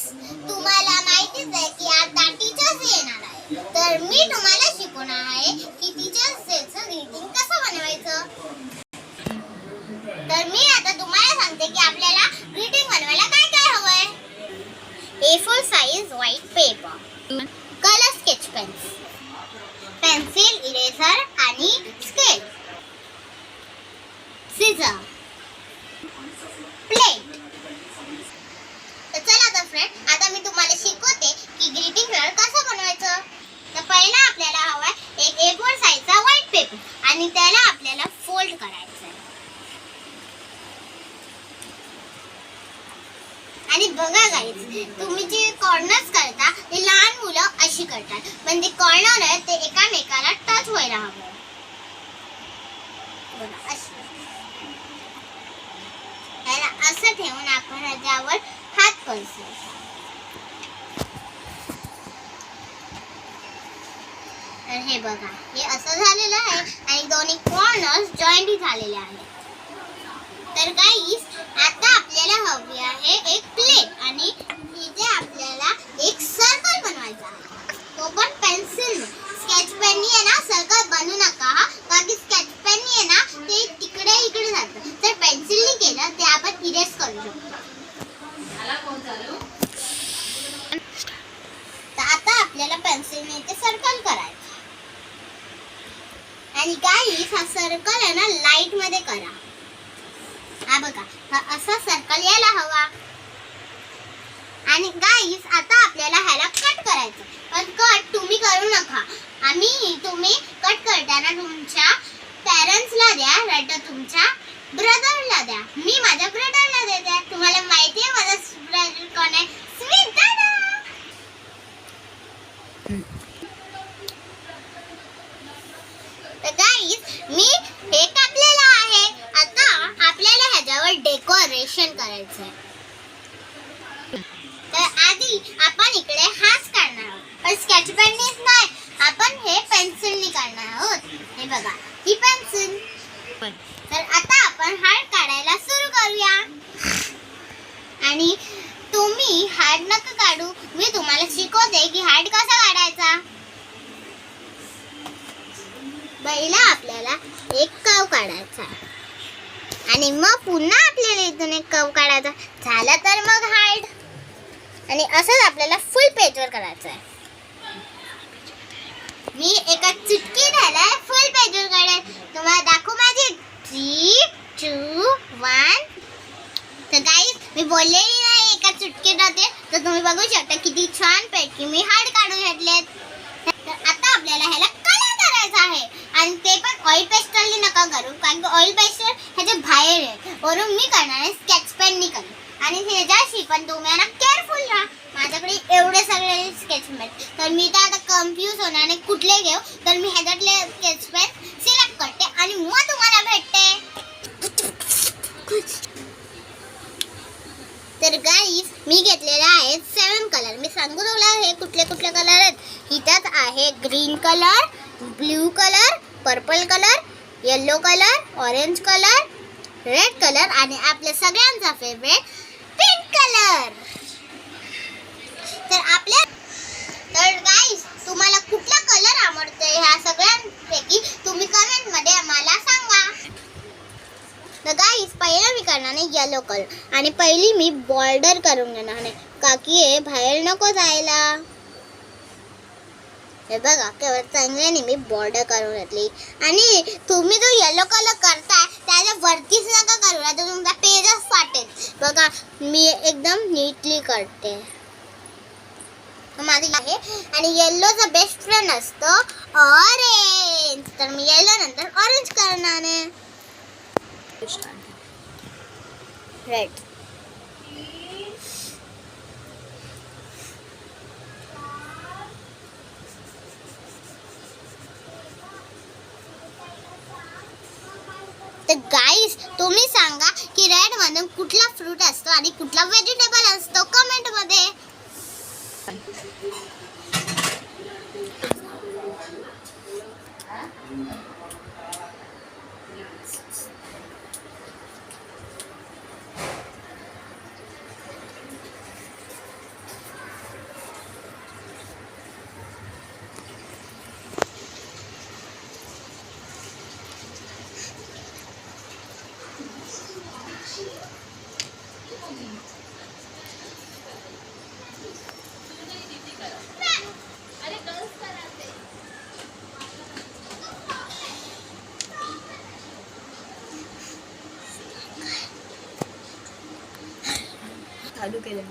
तुम्हाला माहितीच आहे की आता टीचर्स डे येणार आहे, तर मी तुम्हाला शिकवणार आहे की टीचर्स डेचं ग्रीटिंग कसं बनवायचं. तर मी आता तुम्हाला सांगते की आपल्याला ग्रीटिंग बनवायला काय काय हवंय. A4 size white paper, colour sketch pens, pencil, eraser आणि स्केल, सीझर, प्लेट. तर चला तर फ्रेंड, आता मी तुम्हाला शिकवते की ग्रीटिंग कार्ड कसं बनवायचं. तर पहिला आपल्याला हवाय एक A4 साइजचा व्हाईट पेपर आणि त्याला आपल्याला फोल्ड करायचं आहे. आणि बघा गाईज, तुम्ही जे कॉर्नर्स करता ते लहान मुलं अशी करतात, पण ते कॉर्नर आहे ते एकामेकाला टच व्हायला हवं. बघा अशी. याला असं ठेवून आपण ह्याच्यावर हात करतो. तर हे बघा, हे असं झालेलं आहे आणि दोन्ही कॉर्नर्स जॉईंट झालेले आहेत. तर गाईस, आता आपल्याला हवी आहे एक प्लेट आणि इथे आपल्याला एक सर्कल बनवायचा आहे, तो पण पेन्सिल. स्केच पेननी आहे ना सर्कल बनवू नका, कारण की स्केच पेननी आहे ना ते तिकडे इकडे जातं. तर पेन्सिलनी केलं ते आपण इरेज करू शकतो. तर आता आपल्याला पेन्सिलने ते सर्कल करायचं. आणि गाईस, हा सर्कल आहे ना लाईट मध्ये करा. हा बघा, हा असा सर्कल यायला हवा. आणि गाईस, आता आपल्याला ह्याला कट करायचं. पण कट तुम्ही करू नका. तुम्ही कट करताना तुमच्या पॅरेंट्सला द्या, नाहीतर तुमच्या ब्रदरला द्या. मी माझ्या ब्रदरला देते. तुम्हाला माहिती आहे माझा ब्रदर कोण आहे? स्वीट दादा. तर गाईस, मी हे कापलेलं आहे. आता आपल्याला ह्याच्यावर डेकोरेशन करायचं आहे. तर आधी आपण इकडे हात काढणार आहोत, पण स्केच पेननीच नाही, आपण हे पेन्सिलनी काढणार आहोत. हे बघा, ही पेन्सिल. तर आता आपण हार्ट काढायला सुरू करूया. आणि तुम्ही हार्ट नका काढू, मी तुम्हाला शिकवते की हार्ट कसा काढायचा. पहिला आपल्याला एक कर्व काढायचा आणि मग पुन्हा आपल्याला इथून एक कर्व काढायचा. झाला तर मग हार्ट. आणि असंच आपल्याला फुल पेजवर करायचं आहे. मी एका चुटकी झालाय फुल पेजवर काढेल. तुम्हाला दाखवू माझी 3, 2, 1. तर गाईस, मी बोललेली नाही एका चुटकीत होते, तर तुम्ही बघू शकता किती छान पैकी मी हार्ट काढून घेतलेत. तर आता आपल्याला ह्याला कलर करायचा आहे. आणि ते पण ऑइल पेस्टलनी नका करू, कारण की ऑइल पेस्टल ह्याच्या बाहेर आहे. वरून मी करणार आहे स्केच पेननी करू. आणि ह्याच्याशी पण तुम्ही ना केअरफुल राहा. माझ्याकडे एवढे सगळे स्केच पेन, तर मी तर आता कन्फ्यूज होणार नाही कुठले घेऊ. तर मी ह्याच्यातले स्केच पेन सिलेक्ट करते आणि मग तुम्हाला भेटते. तर गाईस, मी घेतलेले आहेत 7 कलर. मी सांगू तुम्हाला हे कुठले कुठले कलर आहेत. हिच्यात आहे green colour, blue colour, purple colour, yellow colour, orange colour, red colour आणि आपल्या सगळ्यांचा फेवरेट पिंक कलर. तर गाईस, तुम्हाला कुठला कलर आवडतोय ह्या सगळ्यांपैकी तुम्ही कमेंट मध्ये आम्हाला सांगा. तर गाईस, पहिला मी करणार आहे येलो कलर. आणि पहिली मी बॉर्डर करून घेणार आहे, का की हे बाहेर नको जायला. हे बघा, केवळ चांगल्याने मी बॉर्डर करून घेतली. आणि तुम्ही जो येलो कलर करताय त्याच्या वरतीच नका करू, आता तुमचा पेजच फाटेल. बघा, मी एकदम नीटली करते. माझी आहे. आणि येल्लोचा बेस्ट फ्रेंड असतो ऑरेंज. तर मी येल्लो नंतर ऑरेंज करणार आहे. रेड. तर गाईस, तुम्ही सांगा की रेड मधून कुठला फ्रूट असतो आणि कुठला व्हेजिटेबल असतो कमेंट मध्ये. चालू केलं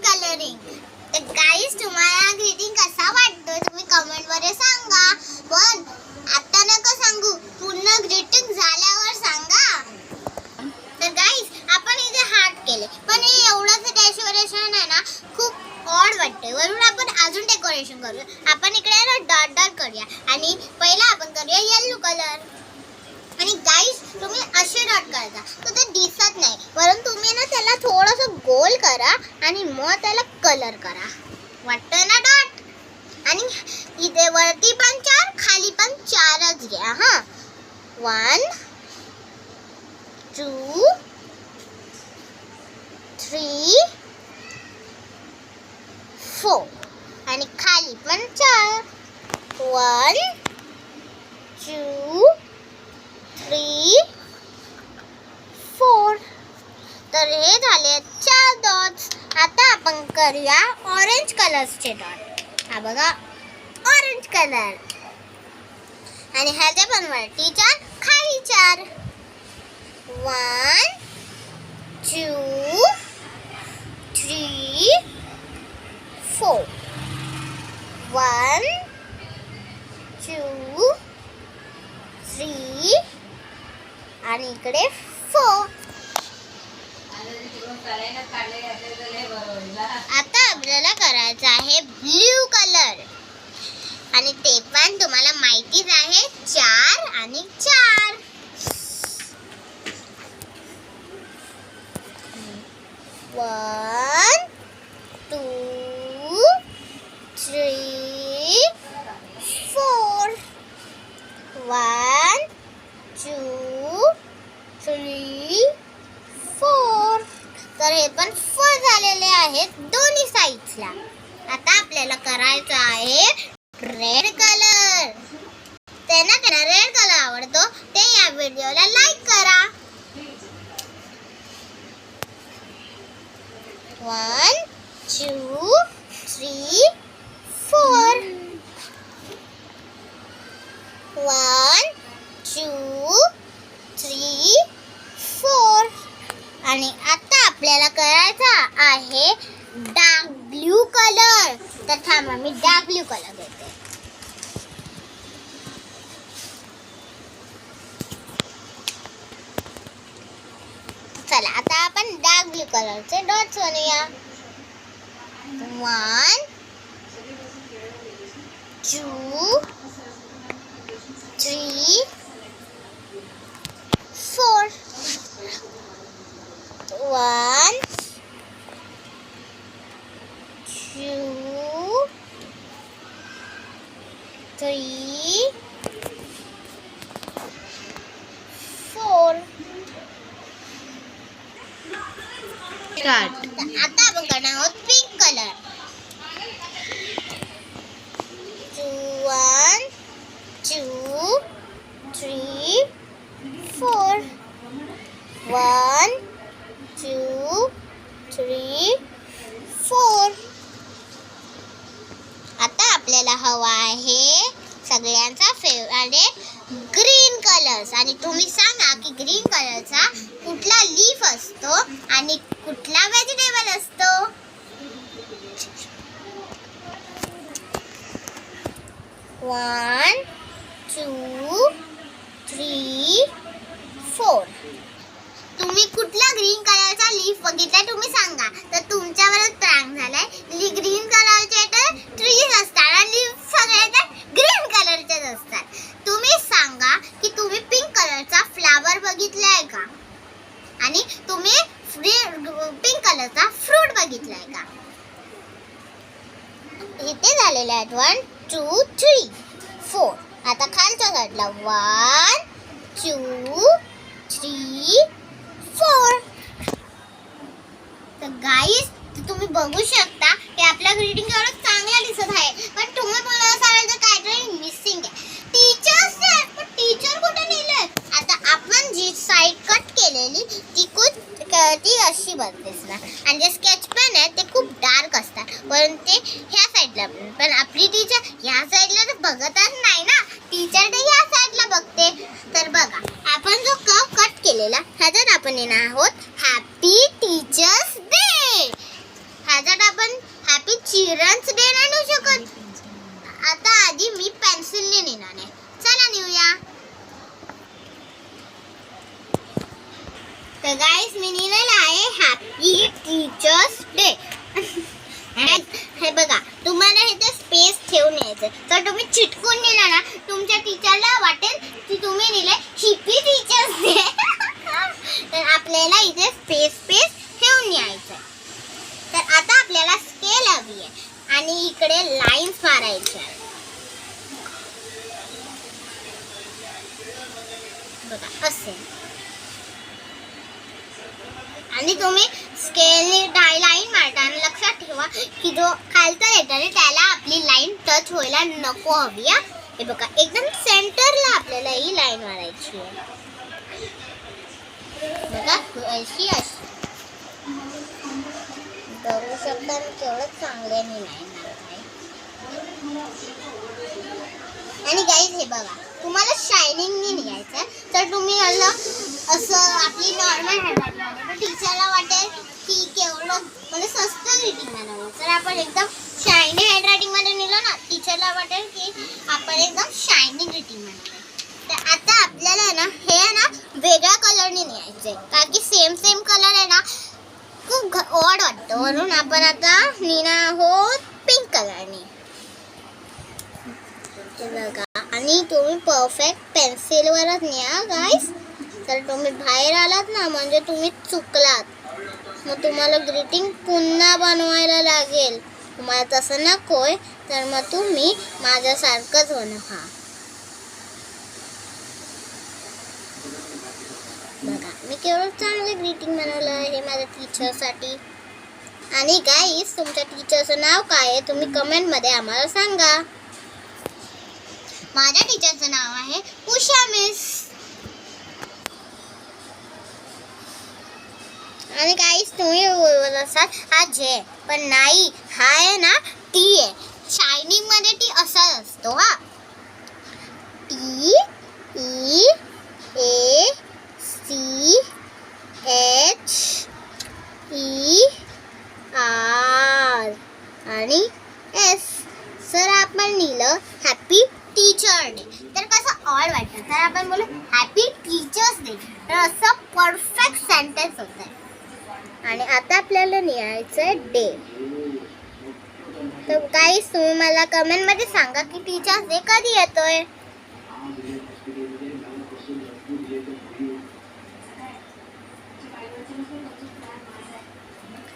कलरिंग. तर गाईज तुम्हाला ग्रीटिंग कसा वाटतोय तुम्ही कमेंट मध्ये सांगा. पण आता नका सांगू, पूर्ण ग्रीटिंग झाल्यावर सांगा. तर गाईज आपण इथे हार्ट केले, पण हे एवढंच डेकोरेशन आहे ना, खूप ऑड वाटते. वरून आपण अजून डेकोरेशन करूया. आपण इकडे ना डॉट डॉट करूया आणि पहिला आपण करूया येलो कलर. आणि गाईज तुम्ही असे डॉट करता तर ते दिसत नाही, वरून तुम्ही ना त्याला थोडंसं गोल करा आणि मग त्याला कलर करा. वाटतंय ना डॉट. आणि इथे वरती पण 4, खाली पण 4च घ्या. हा 1 2 3 4 आणि खाली पण 4. 1 2 3 4. तर हे झाले 4 डॉट्स. आता आपण करूया ऑरेंज कलर्सचे डॉट. हा बघा ऑरेंज कलर. आणि ह्याच्या पण वरती 4, खाली 4. 1 2 3 4. 1 2 3 आणि इकडे 4. आता आपल्याला करायचं आहे ब्ल्यू कलर. आणि ते पण तुम्हाला माहितीच आहे 4 आणि 4. 1 2 3 4. 1 2 3 4. तर हे पण 4 झालेले आहेत दोन्ही साइड्सला. आता आपल्याला करायचं आहे रेड कलर. त्यांना रेड कलर आवडतो ते या व्हिडिओला लाईक करा. 1 2 3 4. 1 2 3 4. आणि आता आपल्याला करायचा आहे डार्क ब्ल्यू कलर. तर थांबा मी डार्क ब्ल्यू कलर घेते. चला आता आपण डार्क ब्ल्यू कलरचे डॉट्स बनवूया. 1 2 3 4. 1 2 3 4. आता आपण करणार आहोत पिंक कलर. 1 2 3 4. 1 2 3 4. आता आपल्याला हवा आहे सगळ्यांचा फेवरेट ग्रीन कलर्स. आणि तुम्ही सांगा की ग्रीन कलरचा कुठला लीफ असतो आणि कुठला व्हेजिटेबल असतो. 1 2 3 4. तुम्ही कुठला ग्रीन कलरचा लीफ बघितलाय तुम्ही सांगा. तर तुमच्यावरच प्रँक झालाय. ग्रीन कलरचे तर ट्रीज असतात आणि लीफ सगळे तर ग्रीन कलरचेच असतात. तुम्ही सांगा की तुम्ही पिंक कलरचा फ्लावर बघितलाय का आणि तुम्ही पिंक कलरचा फ्रूट बघितलाय का. इथे झालेले आहेत 1 2 3 4. आता खालच्या साईडला 1 2 3 4. तर गाईस तुम्ही बघू शकता की आपला ग्रीटिंग एवढं चांगला दिसत आहे. पण तुम्ही बोलत असाल तर काहीतरी मिसिंग आहे. टीचर्स पण टीचर कुठे नेले. आता आपण जी साईड कट केलेली ती अशी दिसणार आणि जे स्केच पेन आहे ते खूप डार्क असतात. पण ते ह्या साईडला पण आपली टीचर ह्या साईडला तर बघतच नाही ना. टीचर तर ह्या साईडला बघते. तर बघा आपण जो कर्व कट केलेला ह्याच्यात आपण येणार आहोत हॅपी टीचर्स डे. ह्याच्यात आपण हॅपी चिल्ड्रन्स डे नाही नेऊ शकत. आता आधी मी पेन्सिलने नेणार आहे. चला नेऊया. तर गाईस मी लिहिलेलं आहे हॅपी टीचर्स डे. हे बघा तुम्हाला इथे स्पेस ठेवून यायचं. तर तुम्ही चिटकून लिहिला ना तुमच्या टीचरला वाटेल की तुम्ही लिहिले हॅपी टीचर्स डे. तर आपल्याला इथे स्पेस ठेवून यायचं. तर आता आपल्याला स्केल हवी आहे आणि इकडे लाईन्स मारायच्या आहेत. बघा असे. आणि तुम्ही स्केलने लाईन मारताना लक्षात ठेवा की जो खालचा लेटर आहे त्याला आपली लाईन टच व्हायला नको हवी. हे बघा एकदम सेंटरला आपल्याला ही लाईन मारायची आहे. बघा अशी अशी बघू शकता केवढं चांगल्याने लाईन मारत आहे. आणि गाईज हे बघा तुम्हाला शायनिंगने लिहायचं तर तुम्ही असं आपली नॉर्मल हँडरायटिंग टीचरला वाटेल की केवढं म्हणजे स्वस्त ग्रीटिंग बनवलं. तर आपण एकदम शायनी हँडरायटिंगमध्ये लिहिलं ना टीचरला वाटेल की आपण एकदम शायनी ग्रीटिंग बनवलं. तर आता आपल्याला ना हे ना वेगळ्या कलरने लिहायचं आहे कारण की सेम कलर आहे ना खूप ऑड वाटतं. म्हणून आपण आता लिहिणार आहोत पिंक कलरने. बघा आणि तुम्ही परफेक्ट पेन्सिलवरच न्या गाईस. तर तुम्ही बाहेर आलात ना म्हणजे तुम्ही चुकलात. मग तुम्हाला ग्रीटिंग पुन्हा बनवायला लागेल. तुम्हाला तसं नकोय तर मग तुम्ही माझ्यासारखंच बनवा. बघा मी केवढं चांगलं ग्रीटिंग बनवलं आहे माझ्या टीचरसाठी. आणि गाईस तुमच्या टीचरचं नाव काय आहे तुम्ही कमेंटमध्ये आम्हाला सांगा. माझ्या टीचरचं नाव आहे उषा मिस. आणि गाईस तुम्ही बोलत असाल हा जे पण नाही हा आहे ना टी आहे. शायनिंग मध्ये टी असा असतो. हा टी ई ए सी एच ई आर आणि एस. सर आपण लिहिलं हॅपी टीचर डे. तर कसं ऑड वाटतं. तर आपण बोलू हॅपी टीचर्स डे. तर असं परफेक्ट सेंटेन्स होत आहे. आणि आता आपल्याला लिहायचं आहे डे. तर गाईस तुम्ही मला कमेंटमध्ये सांगा की टीचर्स डे कधी येतोय.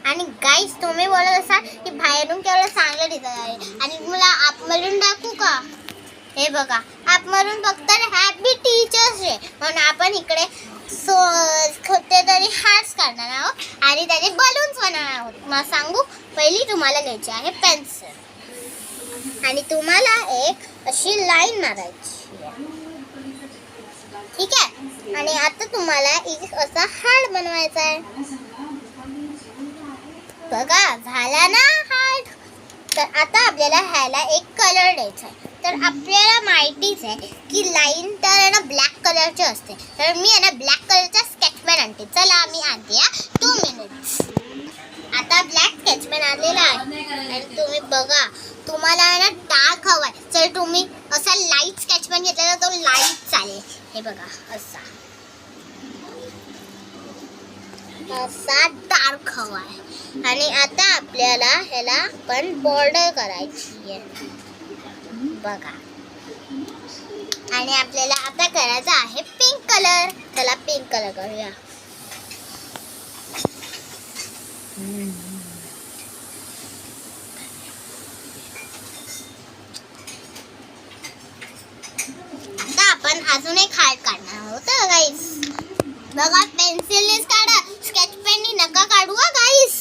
आणि गाईस तुम्ही बोलत असाल की बाहेरून केवढं चांगलं दिसत आहे आणि मला आतमधून दाखवू का. हे बघा आतमधून फक्त हॅपी टीचर्स डे म्हणून आपण इकडे खोटे तरी हार्ट्स काढणार आहोत आणि त्याचे बलून्स बनवणार आहोत. मला सांगू पहिली तुम्हाला घ्यायची आहे पेन्सिल आणि तुम्हाला एक अशी लाईन मारायची आहे. ठीक आहे. आणि आता तुम्हाला एक असा हार्ट बनवायचा आहे. बघा झाला ना हार्ट. तर आता आपल्याला ह्याला एक कलर द्यायचा आहे. तर आपल्याला माहितीच आहे की लाईन तर आहे ना ब्लॅक कलरची असते. तर मी आहे ना ब्लॅक कलरचा स्केचपेन आणते. चला मी आणते 2 मिनिट्स. आता ब्लॅक स्केचपेन आणलेला आहे आणि तुम्ही बघा तुम्हाला आहे ना डार्क हवाय तर तुम्ही असं असा लाईट स्केच पेन घेतला तर तो लाईट चालेल. हे बघा असा असा डार्क हवा आहे. आणि आता आपल्याला ह्याला पण बॉर्डर करायची आहे बघा. आणि आपल्याला आता करायचा आहे पिंक कलर. चला पिंक कलर करूया. आता आपण अजून एक हार्ट काढणार आहोत गाईस. बघा पेन्सिलनेच काढा, स्केच पेननी नका काढू गाईस.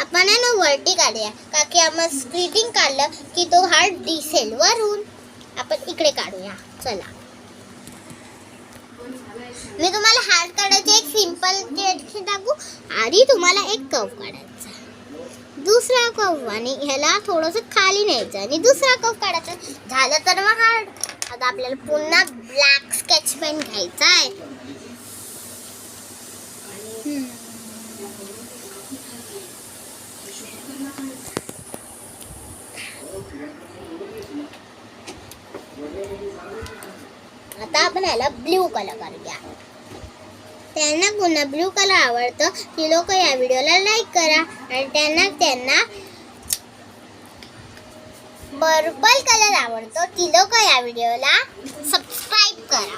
आपण आहे ना वरती काढूया का की आपण स्क्रीटिंग काढलं की तो हार्ट दिसेल वरून. आपण इकडे काढूया. चला मी तुम्हाला हार्ट काढायचे एक सिंपल टिप्स दाखवू. आधी तुम्हाला एक कर्व काढायचा, दुसरा कर्व आणि ह्याला थोडंसं खाली न्यायचं आणि दुसरा कर्व काढायचा. झालं तर मग हार्ट. आता आपल्याला पुन्हा ब्लॅक स्केच पेन घ्यायचा आहे. आता आपण ह्याला ब्ल्यू कलर करूया. त्यांना पुन्हा ब्ल्यू कलर आवडतं ती लोक या व्हिडिओला लाईक करा. आणि त्यांना पर्पल कलर आवडतो ती लोक या व्हिडिओला सबस्क्राईब करा.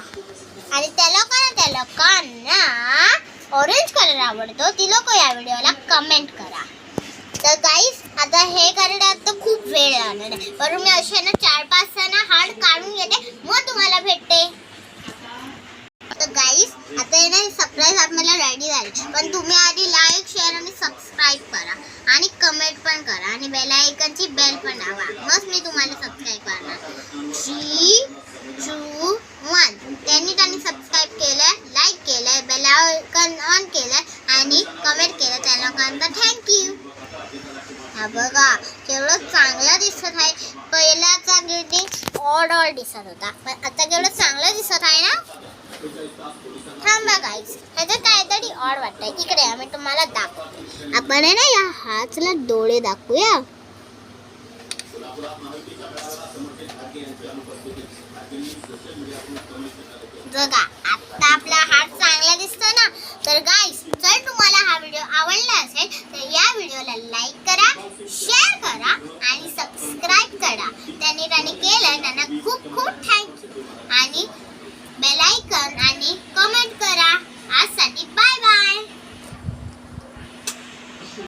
आणि त्या लोकांना ऑरेंज कलर आवडतो ती लोक या व्हिडिओला कमेंट करा. तर गाईस आता हे करण्यात तर खूप वेळ लागणार आहे. बरोबर मी असे ना 4-5 जण हार्ट काढून घेते मग तुम्हाला भेटते. तर गाईस आता हे ना सरप्राईज आपल्याला रेडी झाली. पण तुम्ही आधी लाईक शेअर आणि सबस्क्राईब करा आणि कमेंट पण करा आणि बेल आयकॉनची बेल पण दाबा. मग मी तुम्हाला सबस्क्राईब करणार. 3, 2, 1. त्यांनी सबस्क्राईब केलंय, लाईक केलंय, बेल आयकॉन ऑन केलंय आणि कमेंट केलं त्या लोकांना थँक्यू. हा बघा केवढं चांगलं दिसत आहे. पहिल्याचा ग्रीटिंग ऑड दिसत होता पण आता केवढं चांगलं दिसत आहे ना. थांबा गाईस ह्याचं काहीतरी ऑड वाटतंय. इकडे आम्ही तुम्हाला दाखवतो. आपण आहे ना या हातला डोळे दाखवूया. बघा